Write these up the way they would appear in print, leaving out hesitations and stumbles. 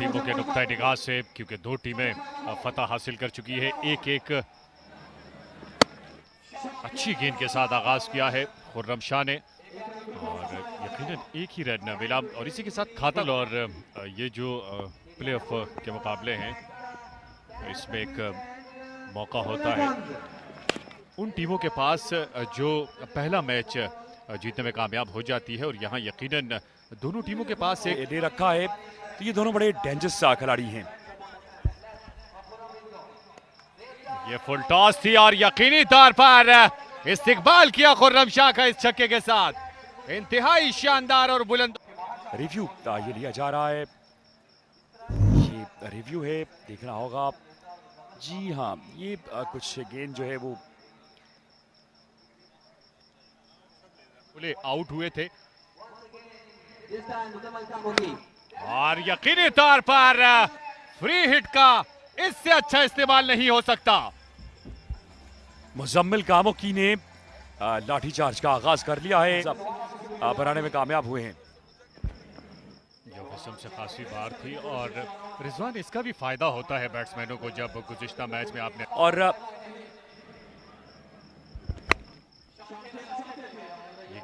टीमों के नुक्ता निगाह से, क्योंकि दो टीमें फतह हासिल कर चुकी है। एक एक अच्छी गेंद के साथ आगाज किया है खुर्रम शाह ने और यकीनन एक ही रन मिला और इसी के साथ खातल। और ये जो प्ले ऑफ के मुकाबले हैं इसमें एक मौका होता है उन टीमों के पास जो पहला मैच जीतने में कामयाब हो जाती है और यहाँ यकीनन दोनों टीमों के पास एक दे रखा है, तो ये दोनों बड़े डेंजरस खिलाड़ी हैं। ये फुल टॉस थी और यकीनी तौर पर इस्तिकबाल किया खुर्रम शाह का इस छक्के के साथ, इंतहाई शानदार और बुलंद। रिव्यू ये लिया जा रहा है, ये रिव्यू है, देखना होगा। जी हाँ, ये कुछ गेंद जो है वो आउट हुए थे और यकीनी तौर पर फ्री हिट का इससे अच्छा इस्तेमाल नहीं हो सकता। मुजम्मिल कामोकी ने लाठीचार्ज का आगाज कर लिया है, बनाने में कामयाब हुए हैं। जो किस्म से खासी बार थी और रिजवान इसका भी फायदा होता है बैट्समैनों को जब गुज़िश्ता मैच में आपने और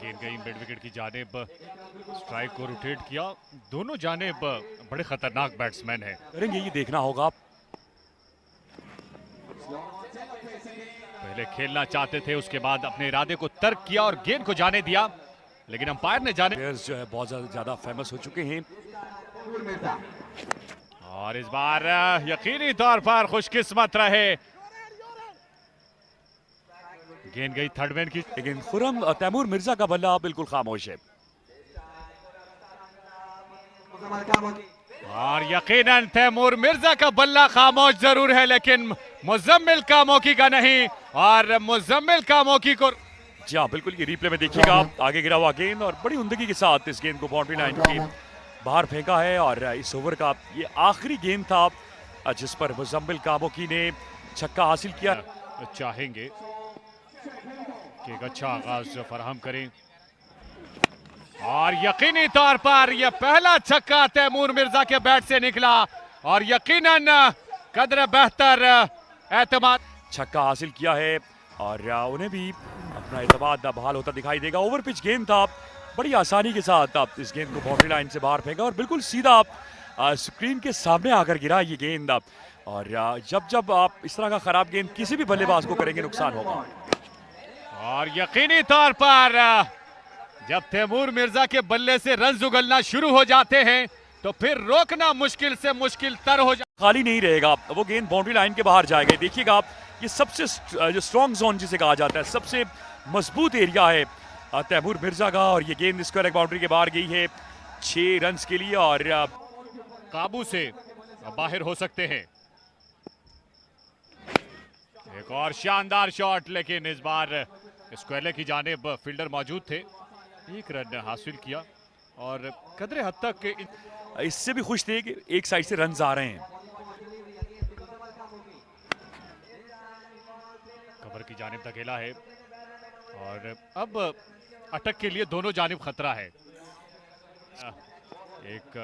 गेंद गई मिड विकेट की जानिब, स्ट्राइक को रोटेट किया। दोनों जानिब बड़े खतरनाक बैट्समैन हैं। करेंगे, ये देखना होगा। पहले खेलना चाहते थे, उसके बाद अपने इरादे को तर्क किया और गेंद को जाने दिया, लेकिन अंपायर ने जाने प्लेयर्स जो है बहुत ज्यादा फेमस हो चुके हैं और इस बार यकीनी तौर पर खुशकिस्मत रहे। गेंद गई थर्ड मैन की, लेकिन खुर्रम तैमूर मिर्जा का बल्ला बिल्कुल खामोश है और यकीनन तैमूर मिर्जा का बल्ला खामोश जरूर है लेकिन मुजम्मिल कामोकी का नहीं। और मुजम्मिल कामोकी को जी हाँ बिल्कुल, ये रिप्ले में देखिएगा, आगे गिरा हुआ गेंद और बड़ी उम्दगी के साथ इस गेंद को बाउंड्री लाइन के बाहर फेंका है। और इस ओवर का ये आखिरी गेंद था जिस पर मुजम्मिल कामोकी ने छक्का हासिल किया। चाहेंगे कि एक अच्छा आगाज फराहम करें और यकीनी तौर पर यह पहला छक्का तैमूर मिर्जा के बैट से निकला और यकीनन कदर बेहतर एतमाद छक्का हासिल किया है और उन्हें भी अपना एतमाद बहाल होता दिखाई देगा। ओवर पिच गेंद था, बड़ी आसानी के साथ आप इस गेंद को बाउंड्री लाइन से बाहर फेंका और बिल्कुल सीधा स्क्रीन के सामने आकर गिरा ये गेंद। और जब जब आप इस तरह का खराब गेंद किसी भी बल्लेबाज को करेंगे नुकसान होगा। और यकीनी तौर पर जब तैमूर मिर्जा के बल्ले से रन उगलना शुरू हो जाते हैं तो फिर रोकना मुश्किल से मुश्किल तर हो जाता। खाली नहीं रहेगा, वो गेंद बाउंड्री लाइन के बाहर जाएगा। देखिएगा आप, ये सबसे जो स्ट्रॉन्ग जोन जिसे कहा जाता है, सबसे मजबूत एरिया है तैमूर मिर्जा का और ये गेंद स्क्वायर लेग बाउंड्री के बाहर गई है 6 रन के लिए और काबू से बाहर हो सकते हैं। एक और शानदार शॉट, लेकिन इस बार स्क्वायर लेग की जानिब फील्डर मौजूद थे, एक रन हासिल किया और कदरे हद तक इससे भी खुश थे कि एक साइड से रन आ रहे हैं। कवर की जानिब धकेला है और अब अटक के लिए दोनों जानिब खतरा है। एक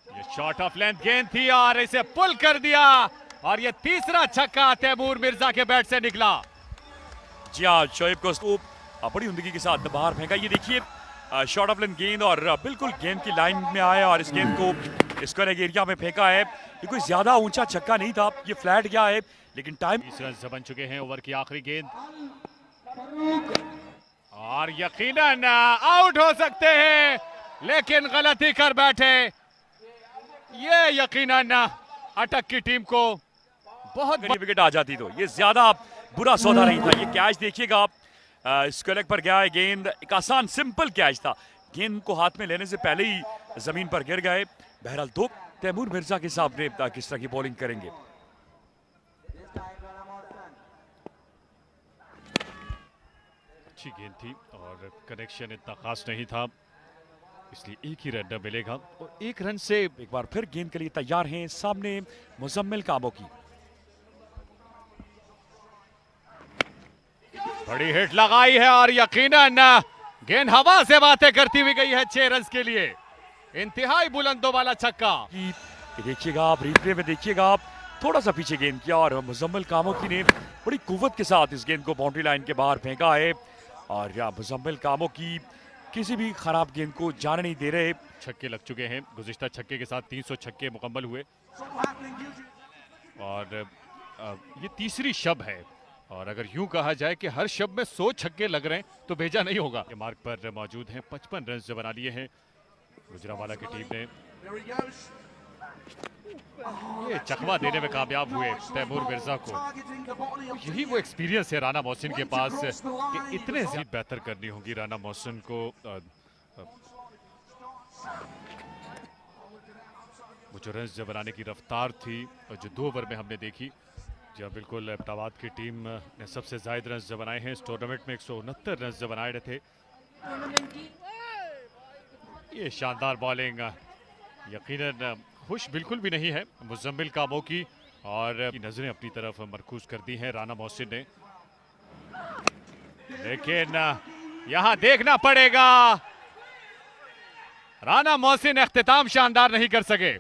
ये शॉट ऑफ लेंथ गेंद थी और इसे पुल कर दिया और ये तीसरा छक्का तैमूर मिर्जा के बैट से निकला। जी हाँ, शोएब को बड़ी उम्दगी के साथ बाहर फेंका। ये देखिए शॉट ऑफ लेंथ गेंद और बिल्कुल गेंद की लाइन में आया और इस गेंद को स्क्वायर लेग एरिया में फेंका है। ये कोई ज्यादा ऊंचा छक्का नहीं था, ये फ्लैट गया है लेकिन टाइम 20 रन बन चुके हैं ओवर की आखिरी गेंद और यकीनन आउट हो सकते हैं लेकिन गलती कर बैठे। ये यकीनन अटक की टीम को बहुत विकेट आ जाती तो ये ज्यादा बुरा सौदा नहीं था। ये कैच देखिएगा आप, स्क्वायर लेग पर गया है गेंद, एक आसान सिंपल कैच था, गेंद को हाथ में लेने से पहले ही जमीन पर गिर गए। बहरहाल दो तैमूर मिर्जा के सामने किस तरह की बॉलिंग करेंगे। अच्छी गेंद थी और कनेक्शन इतना खास नहीं था, इसलिए एक ही रन मिलेगा और एक रन से एक बार फिर गेंद के लिए तैयार हैं सामने मुजम्मिल कामोकी। बड़ी हिट लगाई है और यकीनन गेंद हवा से बातें करती हुई गई है 6 रन के लिए। इंतहाई बुलंदों वाला छक्का। ये देखिएगा आप, रिप्ले में देखिएगा आप, थोड़ा सा पीछे गेंद किया और मुजम्मिल कामोकी ने बड़ी कुव्वत के साथ इस गेंद को बाउंड्री लाइन के बाहर फेंका है। और मुजम्मिल कामोकी किसी भी खराब गेंद को जाने नहीं दे रहे। छक्के लग चुके हैं, गुज़िश्ता छक्के के साथ 300 छक्के मुकम्मल हुए और ये तीसरी शब है। और अगर यूं कहा जाए कि हर शब में 100 छक्के लग रहे हैं तो भेजा नहीं होगा। ये मार्ग पर मौजूद हैं, 55 रन बना लिए हैं गुजरांवाला की टीम ने। ये चकमा देने में कामयाब हुए तैमूर मिर्जा को। यही वो एक्सपीरियंस है राना मोहसिन के पास कि इतने ज्यादा बेहतर करनी होगी राना मोहसिन को। वो जो रन बनाने की रफ्तार थी और जो 2 ओवर में हमने देखी, जब बिल्कुल एबटाबाद की टीम ने सबसे ज्यादा रन बनाए हैं इस टूर्नामेंट में, 169 रन बनाए थे। ये शानदार बॉलिंग, यकीनन खुश बिल्कुल भी नहीं है मुजम्मिल कामोकी और नजरें अपनी तरफ मरकूज कर दी हैं राना मोहसिन ने। लेकिन यहां देखना पड़ेगा, राना मोहसिन इख्तिताम शानदार नहीं कर सके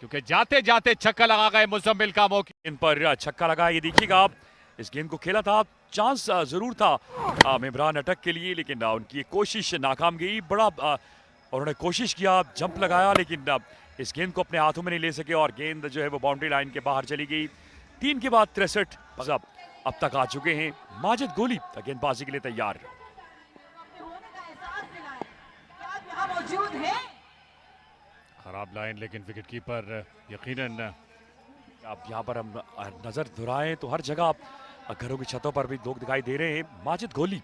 क्योंकि जाते जाते छक्का लगा गए मुजम्मिल कामोकी। इन पर छक्का लगा, ये देखिएगा आप, इस गेंद को खेला था, चांस जरूर था इमरान अटक के लिए, लेकिन उनकी कोशिश नाकाम गई। बड़ा उन्होंने कोशिश किया, जंप लगाया, लेकिन इस गेंद को अपने हाथों में नहीं ले सके और गेंद जो है वो बाउंड्री लाइन के बाहर चली गई। 3 के बाद 63 अब तक आ चुके हैं। माजिद गोली गेंदबाजी के लिए तैयार। खराब लाइन, लेकिन विकेट कीपर यकीनन। अब यहाँ पर हम नजर दुराएं तो हर जगह घरों की छतों पर भी लोग दिखाई दे रहे हैं। माजिद गोली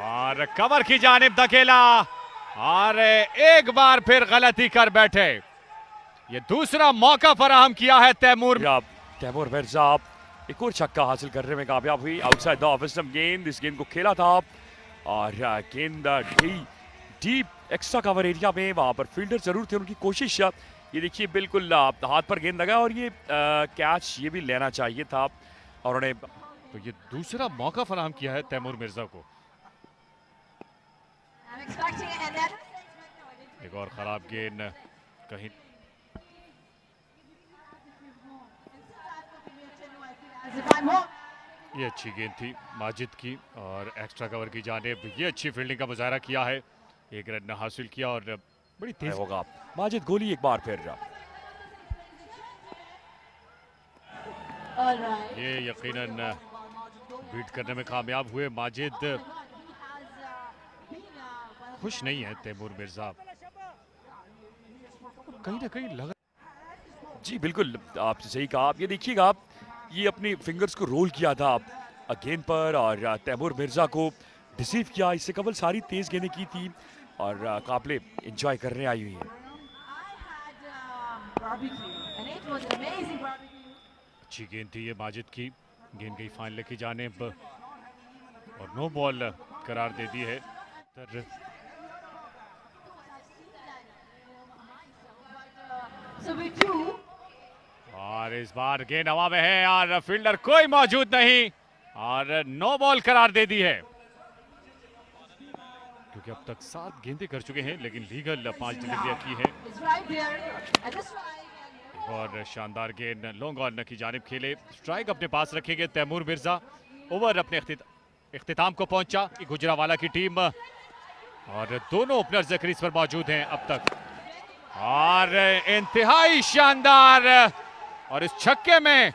और कवर की जानिब धकेला और एक बार फिर गलती कर बैठे। ये दूसरा मौका फराहम किया है तैमूर मिर्जा। एक और छक्का हासिल करने में कामयाब हुई आउटसाइड द ऑफ स्टंप गेंद। इस गेंद को खेला था और गेंद डीप एक्स्ट्रा कवर एरिया में, वहां पर फील्डर जरूर थे, उनकी कोशिश, ये देखिए बिल्कुल हाथ पर गेंद लगा और ये कैच ये भी लेना चाहिए था और उन्हें। तो ये दूसरा मौका फराहम किया है तैमूर मिर्जा को। एक और खराब गेंद कहीं। ये अच्छी गेंद थी माजिद की और एक्स्ट्रा कवर की जानिब ये अच्छी फील्डिंग का मुजाहरा किया है। एक रन हासिल किया और बड़ी तेज होगा माजिद गोली एक बार फिर। ये यकीनन बीट करने में कामयाब हुए। माजिद खुश नहीं है तैमूर मिर्जा, कहीं ना कहीं लगा। जी बिल्कुल आपसे सही कहा आप। ये देखिएगा आप, ये अपनी फिंगर्स को रोल किया था गेंद पर और तैमूर मिर्जा को डिसीव किया। इससे कबल सारी तेज गेंदें की थी और काबिले एंजॉय करने आई हुई है। अच्छी गेंद थी ये माजिद की, गेंद गई फाइनल की जानिब और नो बॉल करार दे दी है। और इस बार गेंद हवा में है और फील्डर कोई मौजूद नहीं और नो बॉल करार दे दी है क्योंकि अब तक 7 गेंदें कर चुके हैं लेकिन लीगल 5 डिलीवरियां की है। और शानदार गेंद लॉन्ग ऑन की जानिब खेले, स्ट्राइक अपने पास रखेंगे तैमूर मिर्जा। ओवर अपने इख्तिताम को पहुंचा गुजरांवाला की टीम और दोनों ओपनर्स क्रीज पर मौजूद हैं अब तक। और इंतहाई शानदार, और इस छक्के में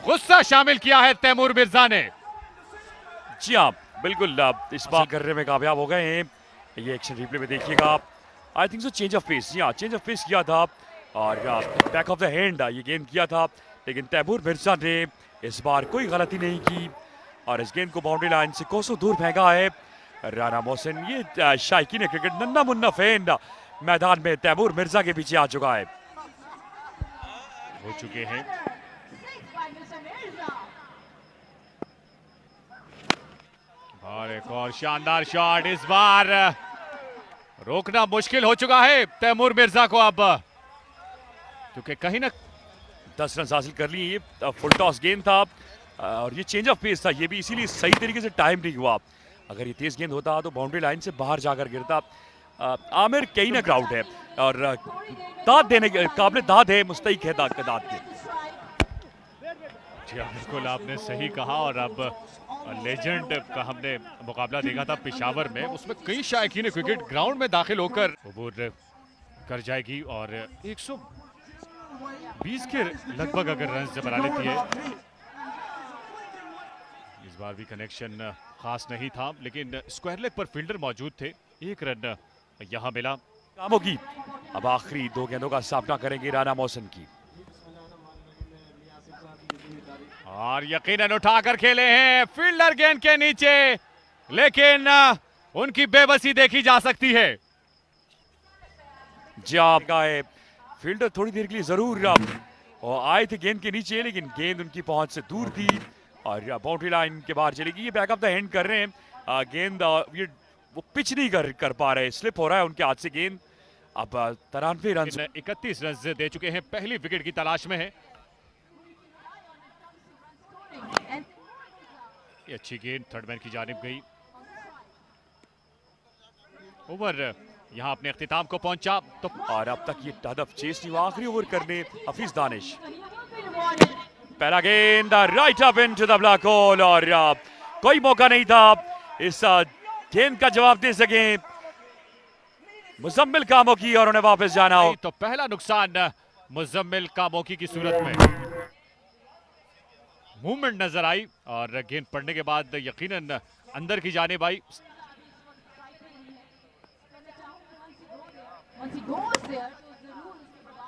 गुस्सा शामिल किया है तैमूर मिर्जा ने। जी हाँ बिल्कुल, इस बार करने में कामयाब हो गए हैं। ये एक्शन रिप्ले में देखिएगा आप, I think so change of pace, जी हाँ चेंज ऑफ पेस किया था और बैक ऑफ द हैंड ये गेंद किया था, लेकिन तैमूर मिर्जा ने इस बार कोई गलती नहीं की और इस गेंद को बाउंड्री लाइन से कोसों दूर फेंका है राना मोहसिन। ये शायकीन क्रिकेट नन्ना मुन्ना फैन मैदान में तैमूर मिर्जा के पीछे आ चुका है, हो चुके हैं। और एक और शानदार शॉट, इस बार रोकना मुश्किल हो चुका है तैमूर मिर्जा को अब, क्योंकि कहीं ना 10 रन हासिल कर लिए। ये फुल टॉस गेंद था और ये चेंज ऑफ पेस था, ये भी इसीलिए सही तरीके से टाइम नहीं हुआ अगर ये तेज गेंद होता तो बाउंड्री लाइन से बाहर जाकर गिरता। आमिर कई ना क्राउड है और दाद देने के काबिल दाद है, मुस्तहिक है दाद के। जी हाँ, बिल्कुल आपने सही कहा। और अब लेजेंड का हमने मुकाबला देखा था पेशावर में, उसमें कई शायकीन क्रिकेट ग्राउंड में दाखिल होकर अबूर कर जाएगी और 120 के लगभग अगर रन बना लेती है। इस बार भी कनेक्शन खास नहीं था, लेकिन स्क्वायर लेग पर फील्डर मौजूद थे। एक रन यहां मिला। कामों की अब आखिरी 2 गेंदों का सामना करेंगे राना मौसन की। और यकीनन उठाकर खेले हैं फील्डर गेंद के नीचे, लेकिन उनकी बेबसी देखी जा सकती है। जब गए फील्डर थोड़ी देर के लिए जरूर और आए थे गेंद के नीचे, लेकिन गेंद उनकी पहुंच से दूर थी और बाउंड्री लाइन के बाहर चलेगी। ये बैकअप द हैंड कर रहे हैं। गेंद ये वो पिच नहीं कर पा रहे, स्लिप हो रहा है उनके हाथ से गेंद। अब 93 रन 31 रन दे चुके हैं, पहली विकेट की तलाश में है। ये अच्छी गेंद थर्ड मैन की जानिब गई। ओवर यहां अपने अख्तिताम को पहुंचा तो और अब तक ये हदफ चेस नहीं हुआ। आखिरी ओवर करने हफीज दानिश। पहला गेंद right up into the black hole और कोई मौका नहीं था इस गेंद का जवाब दे सके मुजम्मिल कामोकी और उन्हें वापस जाना हो। तो पहला नुकसान मुजम्मिल कामोकी की सूरत में मूवमेंट नजर आई और गेंद पड़ने के बाद यकीनन अंदर की जानिब आई।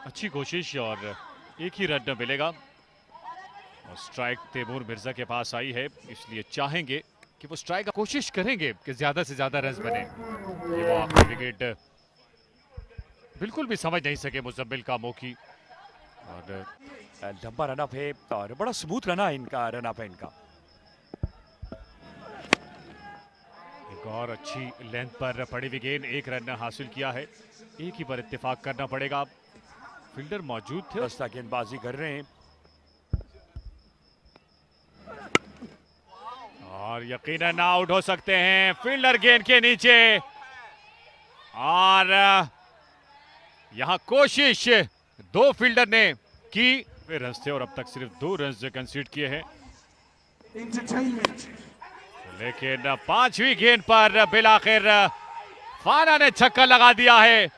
अच्छी कोशिश और एक ही रन मिलेगा और स्ट्राइक तैमूर मिर्जा के पास आई है, इसलिए चाहेंगे कि वो स्ट्राइक कोशिश करेंगे कि ज्यादा से ज्यादा रन बने। ये वो आखिरी विकेट बिल्कुल भी समझ नहीं सके मुजम्मिल कामोकी और लंबा रनअप है और बड़ा स्मूथ रन है इनका, रनअप है इनका। एक और अच्छी लेंथ पर पड़ी हुई गेंद, एक रन हासिल किया है। एक ही पर इत्तेफाक करना पड़ेगा, फील्डर मौजूद थे। दस्ता गेंदबाजी कर रहे हैं और यकीनन आउट हो सकते हैं फील्डर गेंद के नीचे। और यहां कोशिश 2 फील्डर ने की, रन थे और अब तक सिर्फ 2 रन कंसीड किए हैं, लेकिन 5वीं गेंद पर बिलाखिर फाना ने छक्का लगा दिया है।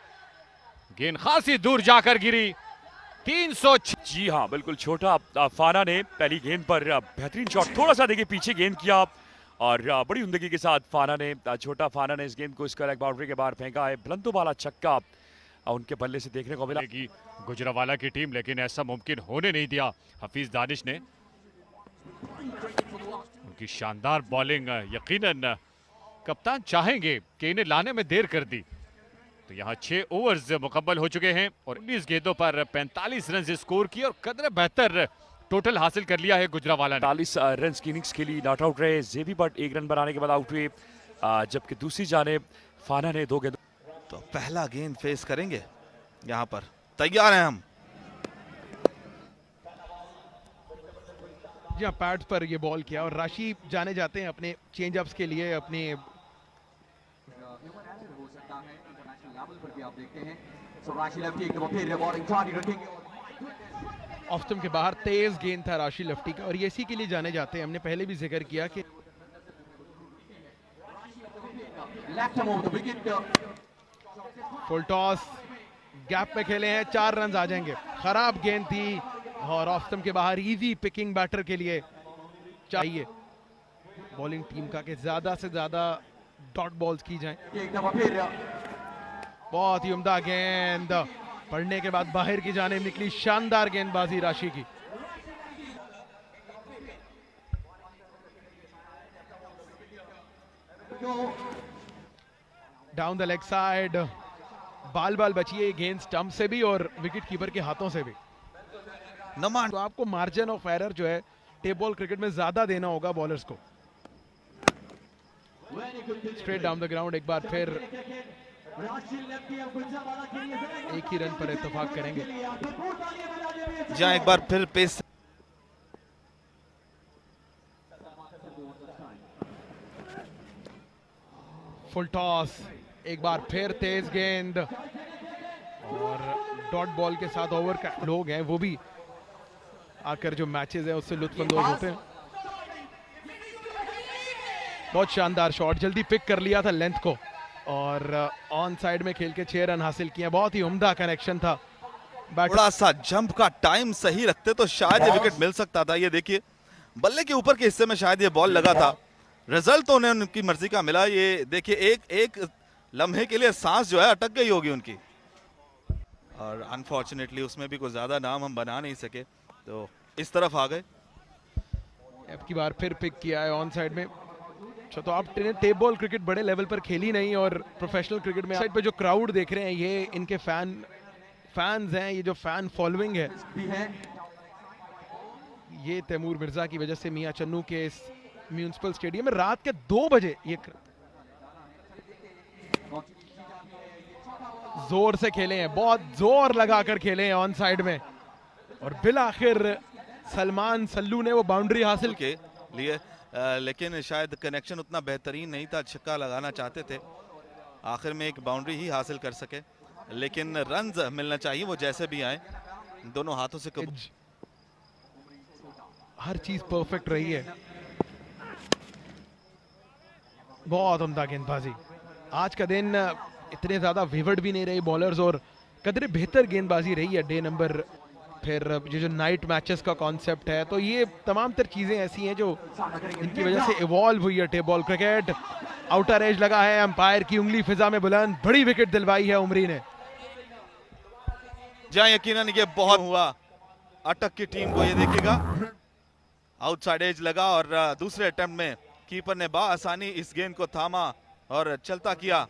गेंद खासी दूर जाकर गिरी। 300। जी हाँ, बिल्कुल छोटा फाना ने पहली गेंद पर बेहतरीन शॉट, थोड़ा सा देखिए पीछे गेंद किया और बड़ी उम्दगी के साथ फाना ने, छोटा फाना ने इस गेंद को स्क्वायर लेग बाउंड्री के बाहर फेंका है। बुलंदो वाला छक्का उनके बल्ले से देखने को मिला कि गुजरावाला की टीम, लेकिन ऐसा मुमकिन होने नहीं दिया हफीज दानिश ने। उनकी शानदार बॉलिंग, यकीनन कप्तान चाहेंगे कि इन्हें लाने में देर कर दी। तो यहाँ 6 ओवर्स मुकम्मल हो चुके हैं और 19 गेंदों पर 45 रन स्कोर किए और कदर बेहतर टोटल हासिल कर लिया है गुजरावाला ने। 40 रन की इनिंग्स के लिए नॉट आउट रहे जेबी बट 1 रन बनाने के बाद आउट हुए, जबकि दूसरी जानिब फाना ने 2 गेंद। तो पहला गेंद फेस करेंगे, यहाँ पर तैयार हैं हम। जी हाँ, पैड्स पर ये बॉल किया और राशि जाने जाते हैं अपने चेंज अप्स के लिए। अपने ऑफ स्टंप के बाहर तेज गेंद था राशि लेफ्टी का और ये इसी के लिए जाने जाते हैं। हमने पहले भी जिक्र किया कि फुल टॉस गैप में खेले हैं, 4 रन आ जाएंगे। खराब गेंद थी और ऑफ स्टंप के बाहर इजी पिकिंग बैटर के लिए चाहिए बॉलिंग टीम का कि ज्यादा से ज्यादा डॉट बॉल्स की जाएं। बहुत ही उम्दा गेंद पड़ने के बाद बाहर की जाने निकली, शानदार गेंदबाजी राशि की। डाउन द लेग साइड, बाल बची है गेंद स्टंप से भी और विकेट कीपर के हाथों से भी। तो आपको मार्जिन ऑफ एरर जो है टेप बॉल क्रिकेट में ज्यादा देना होगा बॉलर्स को। स्ट्रेट डाउन द ग्राउंड, एक बार फिर एक ही रन पर इत्तेफाक करेंगे। जहां एक बार फिर पेस फुल टॉस, एक बार फिर तेज गेंद और डॉट बॉल के साथ ओवर का लोग हैं वो भी आकर जो मैचेस है उससे लुत्फानंदोज होते हैं। बहुत शानदार शॉट, जल्दी पिक कर लिया था लेंथ को और ऑन साइड में खेल के 6 रन हासिल किए। बहुत ही उम्दा कनेक्शन था। थोड़ा सा जंप का टाइम सही रखते तो शायद ये विकेट मिल सकता था। ये देखिए बल्ले के ऊपर के हिस्से में शायद ये बॉल लगा था। रिजल्ट तो उन्हें उनकी मर्जी का मिला। ये देखिए एक एक लम्हे के लिए सांस जो है अटक गई होगी उनकी और अनफॉर्चुनेटली उसमें भी कुछ ज्यादा नाम हम बना नहीं सके तो इस तरफ आ गए। अब की बार फिर पिक किया है ऑन साइड में। तो आप टेप बॉल क्रिकेट बड़े लेवल पर खेली नहीं और प्रोफेशनल क्रिकेट में साइड पे जो क्राउड देख रहे हैं ये इनके फैंस हैं। ये जो फैन फॉलोइंग है ये तैमूर मिर्जा की वजह से मियां चन्नू के इस म्यूनिसिपल स्टेडियम में रात के 2 बजे ये जोर से खेले हैं, बहुत जोर लगाकर खेले हैं ऑन साइड में और बिल आखिर सलमान सल्लू ने वो बाउंड्री हासिल के लिए लेकिन शायद कनेक्शन उतना बेहतरीन नहीं था। छक्का लगाना चाहते थे, आखिर में एक बाउंड्री ही हासिल कर सके लेकिन रन्स मिलना चाहिए वो जैसे भी आए दोनों हाथों से हर चीज परफेक्ट रही है। बहुत उम्दा गेंदबाजी। आज का दिन इतने ज्यादा विवर्ड भी नहीं रही बॉलर्स और कदरे बेहतर गेंदबाजी रही है डे नंबर। फिर ये जो नाइट मैचेस का कॉन्सेप्ट है तो ये तमाम तर चीजें ऐसी हैं जो इनकी वजह से इवॉल्व हुई है tape ball cricket. Outer as लगा है, अंपायर की उंगली फिजा में बुलंद, बड़ी विकेट दिलवाई है उमरी ने। जहां यकीनन ये बहुत हुआ अटक की टीम को। ये देखिएगा आउटसाइड एज लगा और दूसरे अटेम्प्ट में कीपर ने आसानी इस गेंद को थामा और चलता किया।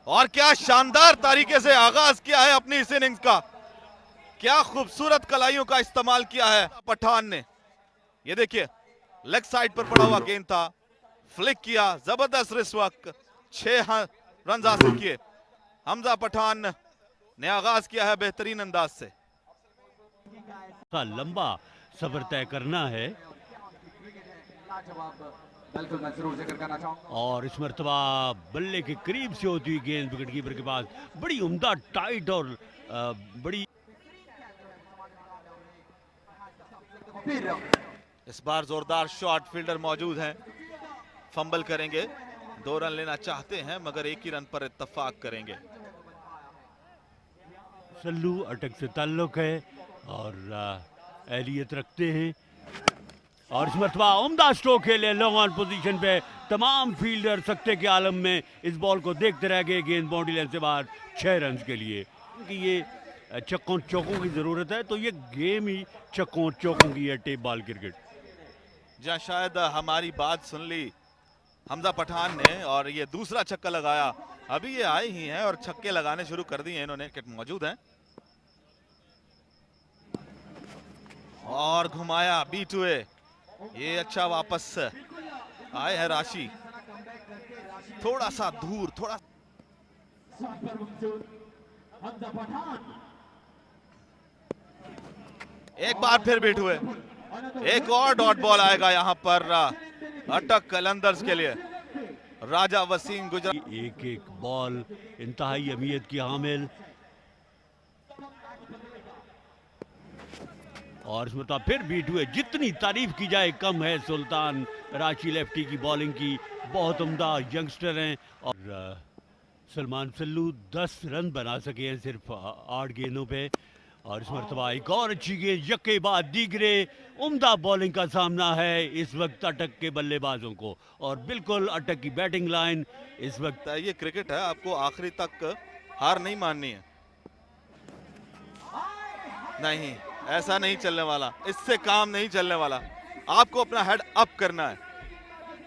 और क्या शानदार तरीके से आगाज किया है अपनी इस इनिंग्स का। क्या खूबसूरत कलाइयों का इस्तेमाल किया है पठान ने। ये देखिए लेग साइड पर पड़ा हुआ गेंद था, फ्लिक किया, जबरदस्त रिस्क, 6 रन हासिल किए। हमजा पठान ने आगाज किया है बेहतरीन अंदाज से। का लंबा सफर तय करना है और इस मरतबा बल्ले के करीब से होती हुई गेंद विकेट कीपर के पास बड़ी उम्दा टाइट और बड़ी। इस बार जोरदार शॉट, फील्डर मौजूद हैं, फंबल करेंगे, 2 रन लेना चाहते हैं मगर 1 ही रन पर इत्तेफाक करेंगे। सल्लू अटक से ताल्लुक है और एहलियत रखते हैं और इस मरतबा उम्दा स्ट्रोक खेले लॉन्ग ऑन पोजीशन पे। तमाम फील्डर सख्ते के आलम में इस बॉल को देखते रह गए। गेंद बाउंड्री लाइन से बाहर 6 रन के लिए क्योंकि ये चक्कों चौकों की जरूरत है तो ये गेम ही चक्कों चौकों की है टेप बॉल क्रिकेट। जहां शायद हमारी बात सुन ली हमजा पठान ने और ये दूसरा छक्का लगाया। अभी ये आए ही हैं और छक्के लगाने शुरू कर दिए इन्होंने। विकेट मौजूद हैं और घुमाया B2A। ये अच्छा वापस आए हैं राशि, थोड़ा सा दूर, थोड़ा एक बार फिर B2A। एक और डॉट बॉल आएगा यहां पर अटक कलंदर्स के लिए। राजा वसीम गुजरात एक एक बॉल इंतहाई अहमियत की हामिल और इसमें तो फिर बीट हुए। जितनी तारीफ की जाए कम है सुल्तान रांची लेफ्टी की बॉलिंग की। बहुत उम्दा यंगस्टर हैं और सलमान सल्लू 10 रन बना सके हैं सिर्फ 8 गेंदों पे और इस मरतबा एक और अच्छी गेंद यके बाद दीगरे उम्दा बॉलिंग का सामना है इस वक्त अटक के बल्लेबाजों को और बिल्कुल अटक की बैटिंग लाइन इस वक्त। ये क्रिकेट है, आपको आखिरी तक हार नहीं माननी है। नहीं, ऐसा नहीं चलने वाला, इससे काम नहीं चलने वाला। आपको अपना हेड अप करना है,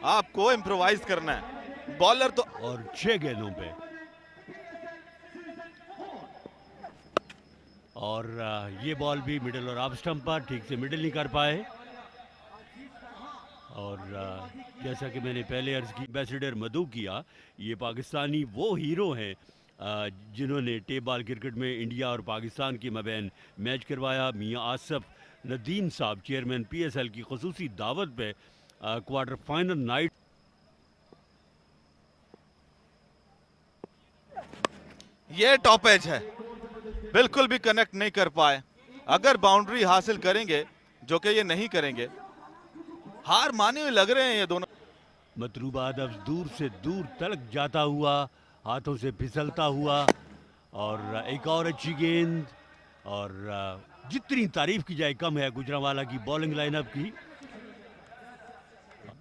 आपको इम्प्रोवाइज करना है। बॉलर तो और 6 गेंदों पे और ये बॉल भी मिडिल और ऑफ स्टंप पर ठीक से मिडिल नहीं कर पाए और जैसा कि मैंने पहले अर्ज की एम्बेसडर मधु किया, ये पाकिस्तानी वो हीरो हैं जिन्होंने टेप बॉल क्रिकेट में इंडिया और पाकिस्तान के मबैन मैच करवाया। मियां आसफ नदीम साहब चेयरमैन PSL की खुसूसी दावत पे क्वार्टर फाइनल नाइट। ये टॉप एज है, बिल्कुल भी कनेक्ट नहीं कर पाए। अगर बाउंड्री हासिल करेंगे, जो कि ये नहीं करेंगे, हार माने हुए लग रहे हैं ये दोनों। मतलूबा हदफ दूर से दूर तलक जाता हुआ, हाथों से फिसलता हुआ, और एक और अच्छी गेंद। और जितनी तारीफ की जाए कम है गुजरांवाला की बॉलिंग लाइनअप की।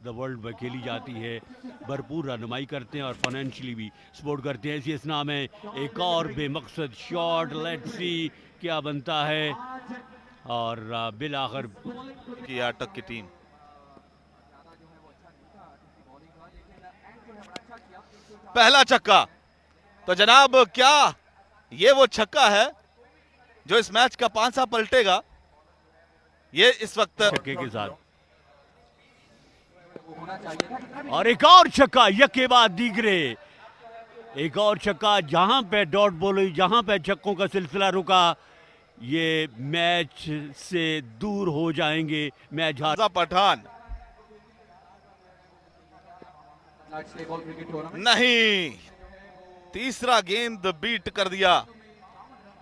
द वर्ल्ड में खेली जाती है, भरपूर रहनुमाई करते हैं और फाइनेंशियली भी सपोर्ट करते हैं। इसी असना में एक और बेमकसद शॉट, लेट्स सी क्या बनता है। और बिल आखिर की अटक की टीम पहला छक्का। तो जनाब क्या ये वो छक्का है जो इस मैच का पांसा पलटेगा? ये इस वक्त छक्के के साथ और एक और छक्का यके बाद दीगरे। एक और छक्का, जहां पे डॉट बॉल हुई, जहां पे छक्कों का सिलसिला रुका, ये मैच से दूर हो जाएंगे। मैच हार हमजा पठान नहीं, तीसरा गेंद बीट कर दिया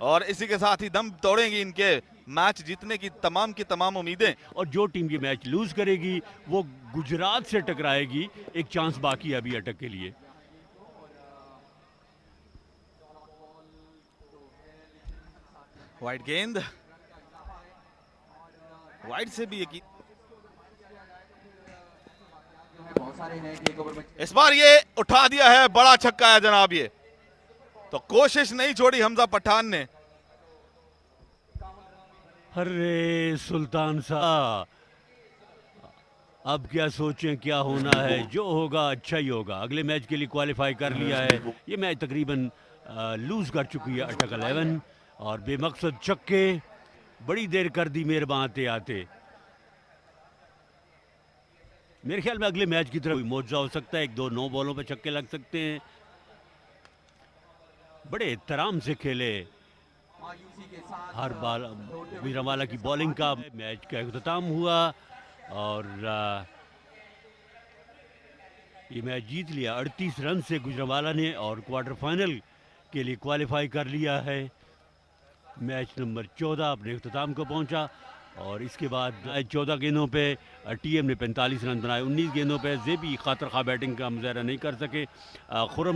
और इसी के साथ ही दम तोड़ेंगी इनके मैच जीतने की तमाम उम्मीदें। और जो टीम ये मैच लूज करेगी वो गुजरात से टकराएगी। एक चांस बाकी है अभी अटक के लिए। वाइड गेंद, वाइड से भी एक इस बार ये उठा दिया है, बड़ा छक्का है जनाब। ये तो कोशिश नहीं छोड़ी हमजा पठान ने। अरे सुल्तान साहब, अब क्या सोचें, क्या होना है, जो होगा अच्छा ही होगा। अगले मैच के लिए क्वालिफाई कर लिया है। ये मैच तकरीबन लूज कर चुकी है अटक 11। और बेमकसद छक्के, बड़ी देर कर दी मेहरबान आते आते। मेरे ख्याल में अगले मैच की तरफ मौजा हो सकता है। 1-2 नो बॉलों पे छक्के लग सकते हैं। बड़े एहतराम से खेले हर बाल। गुजरांवाला की बॉलिंग का मैच का इख्तिताम हुआ और ये मैच जीत लिया 38 रन से गुजरांवाला ने और क्वार्टर फाइनल के लिए क्वालिफाई कर लिया है। मैच नंबर 14 अपने इख्तिताम को पहुंचा और इसके बाद 14 गेंदों पे टीएम ने 45 रन बनाए। 19 गेंदों पे ज़ेबी खातर खा बैटिंग का मुजाहरा नहीं कर सके। खुर्रम